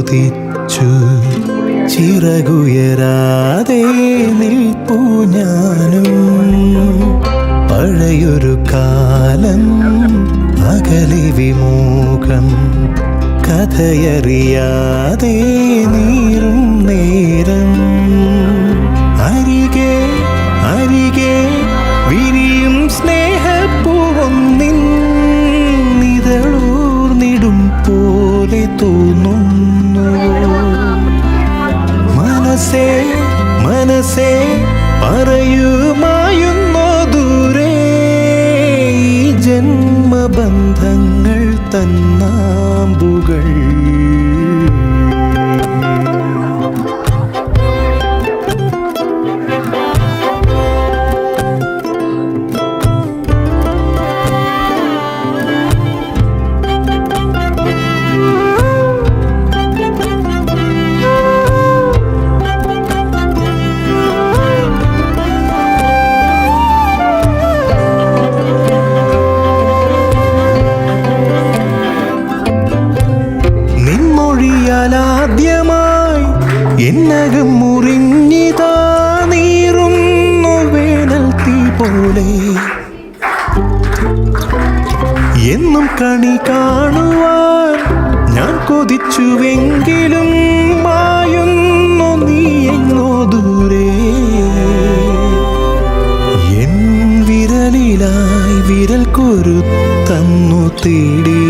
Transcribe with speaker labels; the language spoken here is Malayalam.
Speaker 1: കൊതിച്ചു ചിറകുയരാതെ നിൽപ്പു ഞാനും. പഴയൊരു കാലം അകലെ വിമുഖം കഥയറിയാതെ നീറും നേരം. അരികെ അരികെ വിരിയും സ്നേഹപ്പൂവൊന്നിൻ നിതളൂർന്നിടും പോലെ തോന്നുന്നു. മനസ്സേ മനസ്സേ പറയുമായുന്നോ ദൂരെ ഈ ജന്മബന്ധങ്ങൾ തന്നാമ്പുകൾ. ആദ്യമായി എന്നകം മുറിഞ്ഞിതാ നീറുന്നു വേനൽ തീ പോലെ. എന്നും കണി കാണുവാൻ ഞാൻ കൊതിച്ചുവെങ്കിലും മായുന്നു നീ എങ്ങോ ദൂരെ. എൻ വിരലിലായി വിരൽ കൊരുത്തന്നു തേടി